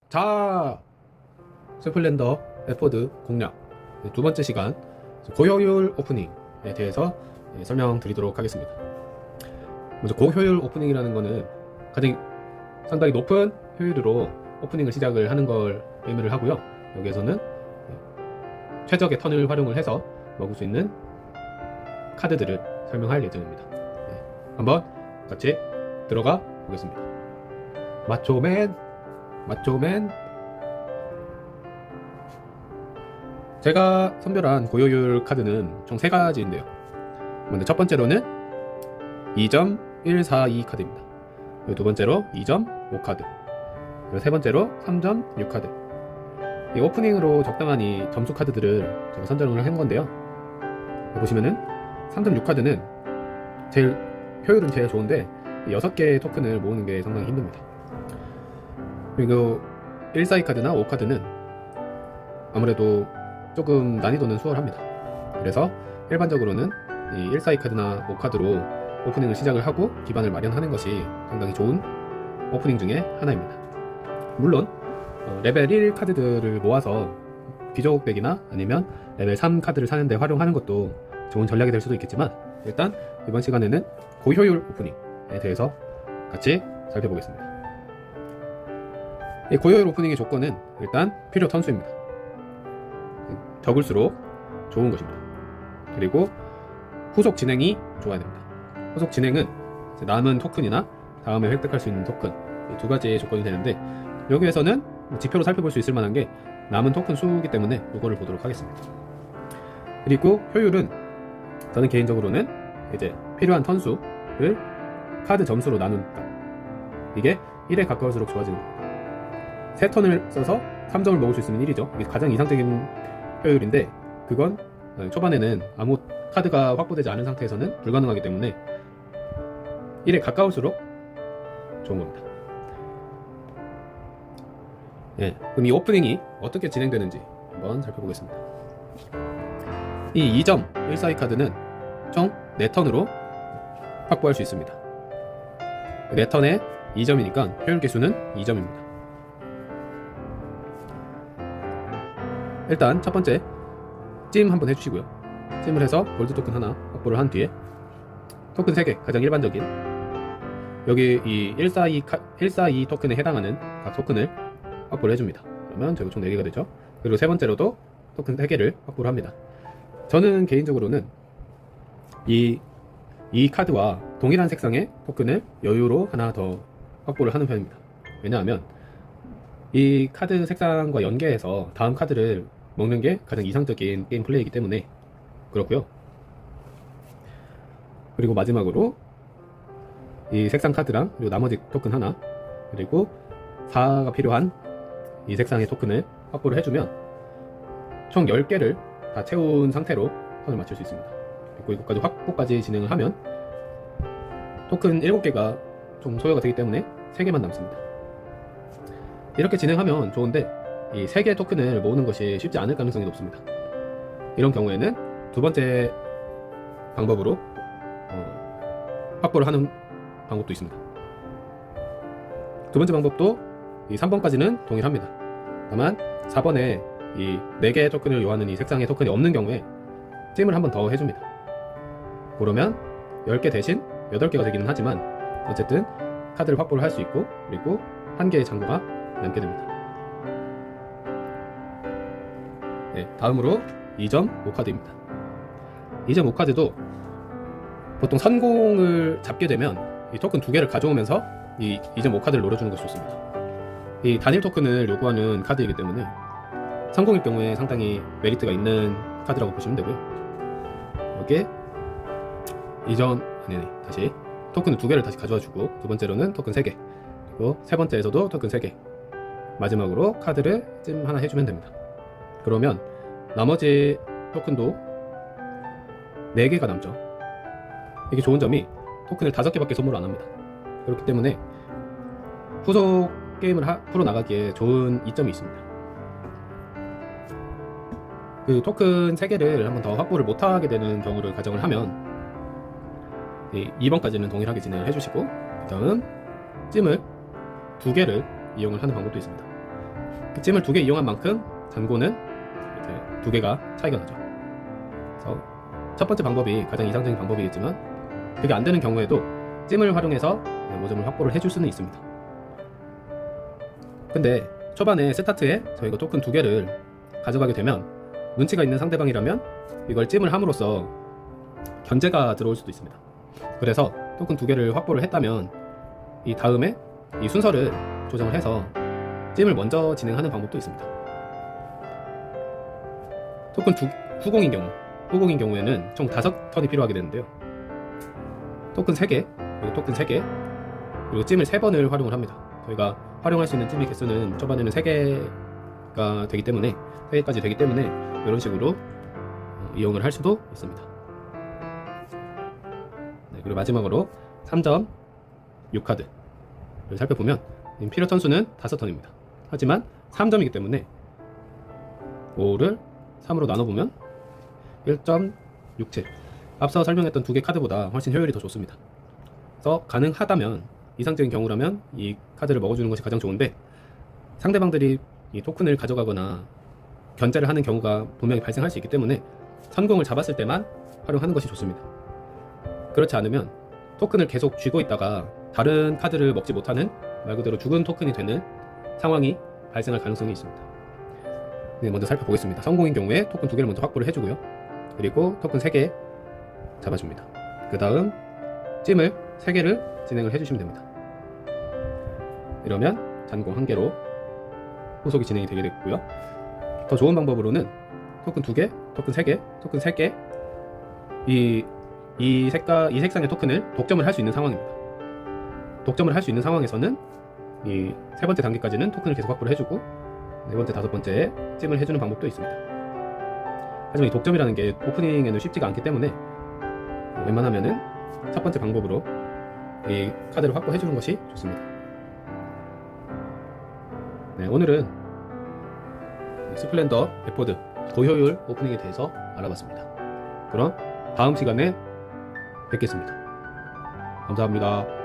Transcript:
자, 스플렌더 에포드 공략 두 번째 시간 고효율 오프닝에 대해서 설명드리도록 하겠습니다. 먼저 고효율 오프닝이라는 거는 상당히 높은 효율으로 오프닝을 시작을 하는 걸 의미를 하고요. 여기에서는 최적의 턴을 활용을 해서 먹을 수 있는 카드들을 설명할 예정입니다. 한번 같이 들어가 보겠습니다. 마초맨 제가 선별한 고효율 카드는 총 3가지인데요. 먼저 첫 번째로는 2.142 카드입니다. 그리고 두 번째로 2.5 카드, 그리고 세 번째로 3.6 카드. 이 오프닝으로 적당한 이 점수 카드들을 제가 선정을 한 건데요. 보시면은 3.6 카드는 효율은 제일 좋은데 6개의 토큰을 모으는 게 상당히 힘듭니다. 그리고 142 카드나 5 카드는 아무래도 조금 난이도는 수월합니다. 그래서 일반적으로는 이 142 카드나 5 카드로 오프닝을 시작을 하고 기반을 마련하는 것이 상당히 좋은 오프닝 중에 하나입니다. 물론 레벨 1 카드들을 모아서 귀족덱이나 아니면 레벨 3 카드를 사는데 활용하는 것도 좋은 전략이 될 수도 있겠지만, 일단 이번 시간에는 고효율 오프닝에 대해서 같이 살펴보겠습니다. 이 고효율 오프닝의 조건은 일단 필요 턴수입니다. 적을수록 좋은 것입니다. 그리고 후속 진행이 좋아야 됩니다. 후속 진행은 남은 토큰이나 다음에 획득할 수 있는 토큰, 이 2가지의 조건이 되는데, 여기에서는 지표로 살펴볼 수 있을 만한 게 남은 토큰 수이기 때문에 이거를 보도록 하겠습니다. 그리고 효율은 저는 개인적으로는 이제 필요한 턴수를 카드 점수로 나눈 값, 이게 1에 가까울수록 좋아지는 겁니다. 3턴을 써서 3점을 먹을 수 있으면 1이죠. 이게 가장 이상적인 효율인데, 그건 초반에는 아무 카드가 확보되지 않은 상태에서는 불가능하기 때문에 1에 가까울수록 좋은 겁니다. 그럼 이 오프닝이 어떻게 진행되는지 한번 살펴보겠습니다. 이 2.142 카드는 총 4턴으로 확보할 수 있습니다. 4턴에 2점이니까 효율 개수는 2점입니다. 일단 첫 번째 찜 한번 해주시고요. 찜을 해서 골드 토큰 하나 확보를 한 뒤에 토큰 3개, 가장 일반적인 여기 이 142 토큰에 해당하는 각 토큰을 확보를 해줍니다. 그러면 저기 총 4개가 되죠. 그리고 세 번째로도 토큰 3개를 확보를 합니다. 저는 개인적으로는 이 카드와 동일한 색상의 토큰을 여유로 하나 더 확보를 하는 편입니다. 왜냐하면 이 카드 색상과 연계해서 다음 카드를 먹는 게 가장 이상적인 게임 플레이이기 때문에 그렇고요. 그리고 마지막으로 이 색상 카드랑 그리고 나머지 토큰 하나, 그리고 4가 필요한 이 색상의 토큰을 확보를 해주면 총 10개를 다 채운 상태로 턴을 맞출 수 있습니다. 그리고 이것까지 확보까지 진행을 하면 토큰 7개가 총 소요가 되기 때문에 3개만 남습니다. 이렇게 진행하면 좋은데, 이 3개의 토큰을 모으는 것이 쉽지 않을 가능성이 높습니다. 이런 경우에는 두 번째 방법으로 확보를 하는 방법도 있습니다. 두 번째 방법도 이 3번까지는 동일합니다. 다만 4번에 이 4개의 토큰을 요하는 이 색상의 토큰이 없는 경우에 찜을 한 번 더 해줍니다. 그러면 10개 대신 8개가 되기는 하지만 어쨌든 카드를 확보를 할 수 있고, 그리고 1개의 장구가 남게 됩니다. 다음으로 2.5 카드입니다. 2.5 카드도 보통 선공을 잡게 되면 이 토큰 2개를 가져오면서 이 2.5 카드를 노려주는 것이 좋습니다. 이 단일 토큰을 요구하는 카드이기 때문에 선공일 경우에 상당히 메리트가 있는 카드라고 보시면 되고요. 여기에 다시 토큰 2개를 다시 가져와주고, 두 번째로는 토큰 3개, 그리고 세 번째에서도 토큰 3개, 마지막으로 카드를 찜 하나 해주면 됩니다. 그러면 나머지 토큰도 4개가 남죠. 이게 좋은 점이 토큰을 5개밖에 선물 안 합니다. 그렇기 때문에 후속 게임을 풀어나가기에 좋은 이점이 있습니다. 그 토큰 3개를 한 번 더 확보를 못하게 되는 경우를 가정을 하면 2번까지는 동일하게 진행을 해주시고, 그 다음 찜을 2개를 이용을 하는 방법도 있습니다. 찜을 2개 이용한 만큼 잔고는 이제 2개가 차이가 나죠. 그래서 첫 번째 방법이 가장 이상적인 방법이겠지만 그게 안 되는 경우에도 찜을 활용해서 모점을 확보를 해줄 수는 있습니다. 근데 초반에 스타트에 저희가 토큰 2개를 가져가게 되면 눈치가 있는 상대방이라면 이걸 찜을 함으로써 견제가 들어올 수도 있습니다. 그래서 토큰 2개를 확보를 했다면 이 다음에 이 순서를 조정을 해서 찜을 먼저 진행하는 방법도 있습니다. 토큰 후공인 경우에는 총 5턴이 필요하게 되는데요. 토큰 3개, 그리고 토큰 3개, 그리고 찜을 3번을 활용을 합니다. 저희가 활용할 수 있는 찜의 개수는 초반에는 3개가 되기 때문에 3개까지 되기 때문에 이런 식으로 이용을 할 수도 있습니다. 네, 그리고 마지막으로 3점 6카드를 살펴보면 필요 턴수는 5턴입니다. 하지만 3점이기 때문에 5를 3으로 나눠보면 1.67. 앞서 설명했던 2개 카드보다 훨씬 효율이 더 좋습니다. 그래서 가능하다면 이상적인 경우라면 이 카드를 먹어주는 것이 가장 좋은데 상대방들이 이 토큰을 가져가거나 견제를 하는 경우가 분명히 발생할 수 있기 때문에 선공을 잡았을 때만 활용하는 것이 좋습니다. 그렇지 않으면 토큰을 계속 쥐고 있다가 다른 카드를 먹지 못하는 말 그대로 죽은 토큰이 되는 상황이 발생할 가능성이 있습니다. 네, 먼저 살펴보겠습니다. 성공인 경우에 토큰 2개를 먼저 확보를 해주고요. 그리고 토큰 3개 잡아줍니다. 그 다음 찜을 3개를 진행을 해주시면 됩니다. 이러면 잔공 1개로 후속이 진행이 되게 됐고요. 더 좋은 방법으로는 토큰 2개, 토큰 3개, 토큰 3개 이 색상의 토큰을 독점을 할 수 있는 상황입니다. 독점을 할 수 있는 상황에서는 이 3번째 단계까지는 토큰을 계속 확보를 해주고 4번째, 5번째에 찜을 해주는 방법도 있습니다. 하지만 이 독점이라는 게 오프닝에는 쉽지가 않기 때문에 웬만하면은 첫 번째 방법으로 이 카드를 확보해주는 것이 좋습니다. 네, 오늘은 스플렌더 베포드 고효율 오프닝에 대해서 알아봤습니다. 그럼 다음 시간에 뵙겠습니다. 감사합니다.